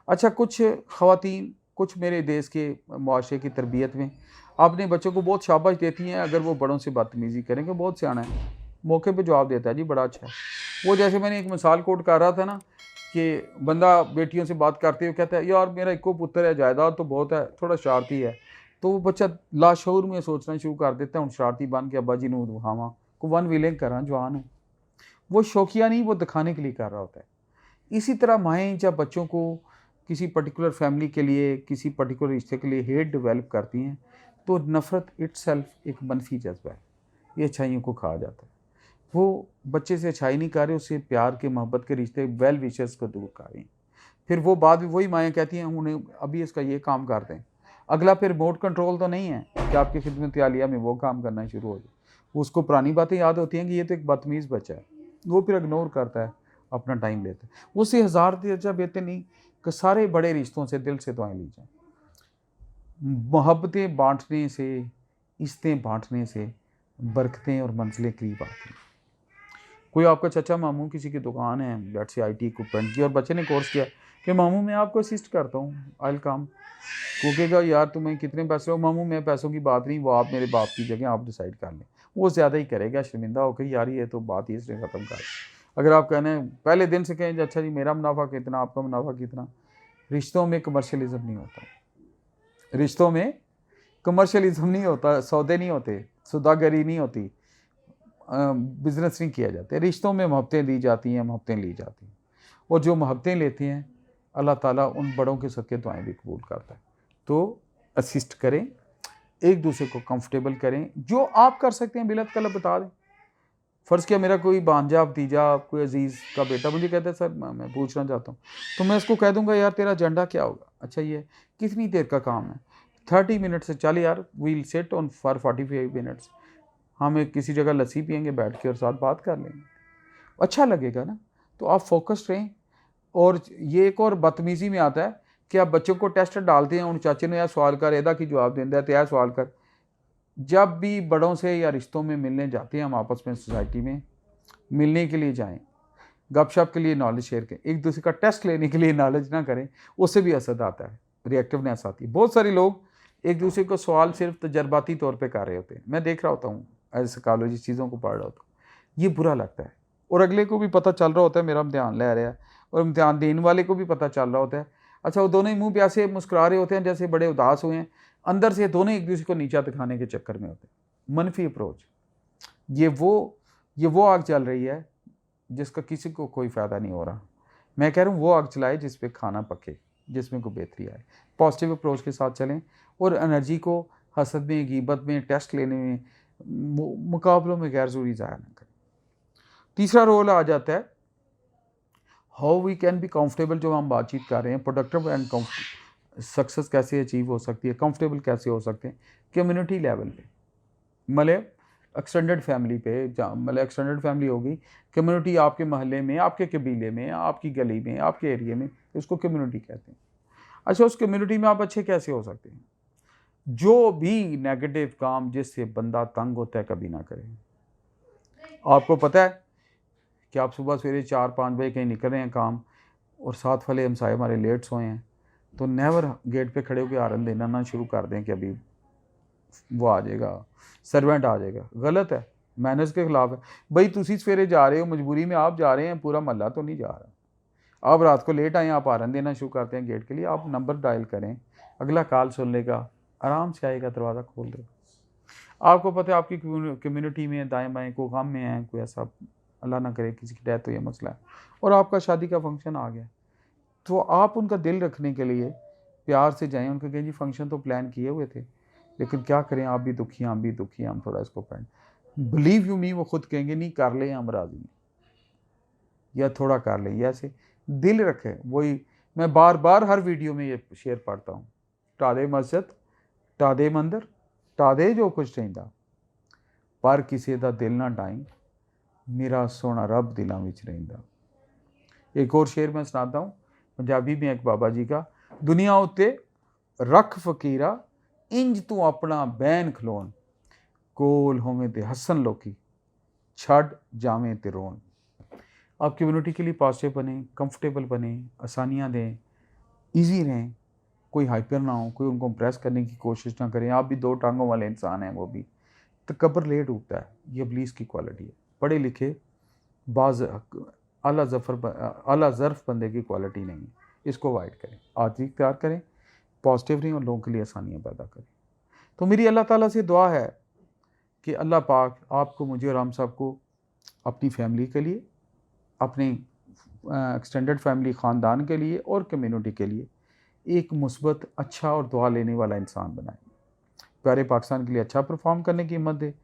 अच्छा, कुछ ख़वातीन, कुछ मेरे देश के मुआशरे की तरबियत में अपने बच्चों को बहुत शाबाश देती हैं अगर वो बड़ों से बदतमीज़ी करें कि बहुत सियाना है, मौके पे जवाब देता है, जी बड़ा अच्छा है। वो जैसे मैंने एक मिसाल कोट कर रहा था ना कि बंदा बेटियों से बात करते हुए कहता है, यार मेरा इक्को पुत्र है, जायदाद तो बहुत है, थोड़ा शरारती है। तो वो बच्चा लाशऊर में सोचना शुरू कर देता है, हुण शरारती बन के अब्बा जी नूं दिखावां, को वन विलें करां जवान हूँ। वो शौकिया नहीं, वो दिखाने के लिए कर रहा होता है। इसी तरह माएँ जब बच्चों को किसी पर्टिकुलर फैमिली के लिए, किसी पर्टिकुलर रिश्ते के लिए हेट डेवलप करती हैं, तो नफ़रत इट्सेल्फ एक मनफ़ी जज़्बा है, ये अच्छाइयों को खा जाता है। वो बच्चे से अच्छाई नहीं कर रहे, उससे प्यार के, मोहब्बत के रिश्ते, वेल विशेस को दूर कर रही हैं। फिर वो बाद में वही माएँ कहती हैं, उन्हें अभी इसका ये काम कर दें। अगला फिर रिमोट कंट्रोल तो नहीं है कि आपकी खिदमत आलिया में वो काम करना शुरू हो जाए। उसको पुरानी बातें याद होती हैं कि ये तो एक बदतमीज़ बच्चा है। वो फिर इग्नोर करता है, अपना टाइम लेता है। उससे हज़ार दर्जा बेहतर नहीं कि सारे बड़े रिश्तों से दिल से दुआएँ ली जाएँ। मोहब्बतें बाँटने से, इज़्ज़तें बाँटने से बरकतें और मंज़िलें करीब आती हैं। कोई आपका चाचा मामू किसी की दुकान है, लेट्स से आईटी इक्विपमेंट की, और बच्चे ने कोर्स किया कि मामू मैं आपको असिस्ट करता हूँ, आई विल कम। वो कहेगा यार तुम्हें कितने पैसे हो, मामू मैं पैसों की बात नहीं, वो आप मेरे बाप की जगह आप डिसाइड कर लें। वो ज़्यादा ही करेगा, शर्मिंदा होकर, यार ये तो बात ही इसने ख़त्म कर दी। अगर आप कहने पहले दिन से कहें अच्छा जी मेरा मुनाफा कितना, आपका मुनाफा कितना। रिश्तों में कमर्शियलिज्म नहीं होता, रिश्तों में कमर्शियलिज्म नहीं होता, सौदे नहीं होते, सौदागरी नहीं होती, बिज़नेस नहीं किया जाता। रिश्तों में मोहब्बतें दी जाती हैं, मोहब्बतें ली जाती हैं, और जो मोहब्बतें लेती हैं अल्लाह ताला उन बड़ों के सदक़े दुआएँ भी कबूल करता है। तो असिस्ट करें, एक दूसरे को कंफर्टेबल करें, जो आप कर सकते हैं बिला तकल्लुफ़ बता दें। फ़र्ज़ किया मेरा कोई भांजा, भतीजा, कोई अज़ीज़ का बेटा मुझे कहता है सर मैं पूछना चाहता हूँ, तो मैं उसको कह दूँगा यार तेरा एजेंडा क्या होगा? अच्छा ये कितनी देर का काम है? 30 मिनट से, चल यार we will sit on for 45 minutes, हम एक किसी जगह लस्सी पिएँगे बैठ के और साथ बात कर लेंगे। अच्छा लगेगा ना? तो आप फ़ोकस्ड रहें। और ये एक और बदतमीज़ी में आता है कि आप बच्चों को टेस्ट डालते हैं, उन चाचे ने यह सवाल कर, एदा की जवाब देंदा है, तो यह सवाल कर। जब भी बड़ों से या रिश्तों में मिलने जाते हैं हम आपस में, सोसाइटी में मिलने के लिए जाएँ, गपशप के लिए नॉलेज शेयर करें, एक दूसरे का टेस्ट लेने के लिए नॉलेज ना करें, उससे भी असद आता है, रिएक्टिवनेस आती है। बहुत सारे लोग एक दूसरे को सवाल सिर्फ तजर्बाती तौर पे कर रहे होते हैं। मैं देख रहा होता हूँ, एज साइकोलॉजी चीज़ों को पढ़ रहा होता हूँ, ये बुरा लगता है। और अगले को भी पता चल रहा होता है मेरा इम्तिहान ले रहा है, और इम्तिहान देने वाले को भी पता चल रहा होता है। अच्छा, वो दोनों ही मुँह पे ऐसे मुस्कुरा रहे होते हैं जैसे बड़े उदास हुए हैं, अंदर से दोनों एक दूसरे को नीचा दिखाने के चक्कर में होते हैं। मनफी अप्रोच, ये वो आग चल रही है जिसका किसी को कोई फ़ायदा नहीं हो रहा। मैं कह रहा हूँ वो आग चलाए जिस पे खाना पके, जिसमें कोई बेहतरी आए। पॉजिटिव अप्रोच के साथ चलें, और एनर्जी को हसद में, गीबत में, टेस्ट लेने में, मुकाबलों में गैर ज़रूरी ज़ाया ना करें। तीसरा रोल आ जाता है how we can be comfortable, जो हम बातचीत कर रहे हैं, प्रोडक्टिव एंड सक्सेस कैसे अचीव हो सकती है, कंफर्टेबल कैसे हो सकते हैं कम्युनिटी लेवल पे, मतलब एक्सटेंडेड फैमिली पे, मतलब एक्सटेंडेड फैमिली होगी, कम्युनिटी आपके मोहल्ले में, आपके कबीले में, आपकी गली में, आपके एरिया में, उसको कम्युनिटी कहते हैं। अच्छा, उस कम्युनिटी में आप अच्छे कैसे हो सकते हैं? जो भी नेगेटिव काम जिससे बंदा तंग होता है कभी ना करें। आपको पता है कि आप सुबह सवेरे 4-5 बजे कहीं निकल रहे हैं काम, और साथ वाले हमसाए हमारे लेट सोए हैं, तो नेवर गेट पे खड़े होकर हारन देना ना शुरू कर दें कि अभी वो आ जाएगा, सर्वेंट आ जाएगा। गलत है, मैनर्स के खिलाफ है। भाई तुसी सवेरे जा रहे हो, मजबूरी में आप जा रहे हैं, पूरा मोहल्ला तो नहीं जा रहा। आप रात को लेट आए, आप हारन देना शुरू करते हैं गेट के लिए, आप नंबर डायल करें, अगला कॉल सुन लेगा, आराम से आएगा, दरवाज़ा खोल देगा। आपको पता है आपकी कम्युनिटी में दाएँ बाएँ कोई गम में है, कोई ऐसा अल्लाह ना करे किसी की डेथ हो, ये मसला है, और आपका शादी का फंक्शन आ गया, तो आप उनका दिल रखने के लिए प्यार से जाएँ, उनको कहें जी फंक्शन तो प्लान किए हुए थे, लेकिन क्या करें, आप भी दुखी हैं, हम भी दुखी हैं, हम थोड़ा इसको पैंड, बिलीव यू मी, वो खुद कहेंगे नहीं कर लें, हम राज़ी हैं, या थोड़ा कर लें, या ऐसे दिल रखें। वही मैं बार बार हर वीडियो में ये शेयर पढ़ता हूँ, टादे मस्जिद, टादे मंदिर, टादे जो कुछ रहिंदा, पर किसी का दिल ना डाई, मेरा सोना रब दिलों में रहिंदा। एक और शेर मैं सुनाता हूँ पंजाबी में, एक बाबा जी का, दुनिया उत्ते रख फकीरा, इंज तू अपना बैन खलोन, कोल होवें ते हसन लोकी, छड़ जावें ते रोन। आप कम्युनिटी के लिए पॉजिटिव बने, कंफर्टेबल बने, आसानियाँ दें, ईजी रहें, कोई हाइपर ना हो, कोई उनको इम्प्रेस करने की कोशिश ना करें। आप भी दो टांगों वाले इंसान हैं, वो भी तकब्बर लेट उठता है, ये इब्लीस की क्वालिटी है। पढ़े लिखे बाज आला ज़र्फ़ बंदे की क्वालिटी नहीं है, इसको अवॉइड करें, आज़ी इख्तियार करें, पॉजिटिव रहें और लोगों के लिए आसानियाँ पैदा करें। तो मेरी अल्लाह ताला से दुआ है कि अल्लाह पाक आपको, मुझे और हम सबको अपनी फैमिली के लिए, अपनी एक्सटेंडेड फैमिली ख़ानदान के लिए और कम्युनिटी के लिए एक मुस्बत, अच्छा और दुआ लेने वाला इंसान बनाए। प्यारे पाकिस्तान के लिए अच्छा परफॉर्म करने की हिम्मत दे,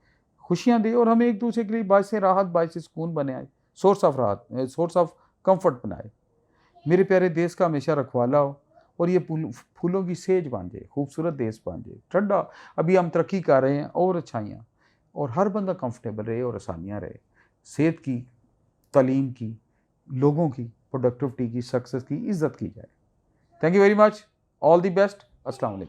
खुशियाँ दे और हमें एक दूसरे के लिए बायस राहत, बायस सुकून बनाए, सोर्स ऑफ राहत, सोर्स ऑफ कंफर्ट बनाए। मेरे प्यारे देश का हमेशा रखवाला हो और ये फूलों की सेज बन जाए, खूबसूरत देश बन जाए, ठंडा। अभी हम तरक्की कर रहे हैं और अच्छाइयाँ, और हर बंदा कंफर्टेबल रहे और आसानियाँ रहे, सेहत की, तालीम की, लोगों की, प्रोडक्टिविटी की, सक्सेस की इज़्ज़त की जाए। Thank you very much, all the best, अस्सलाम वालेकुम।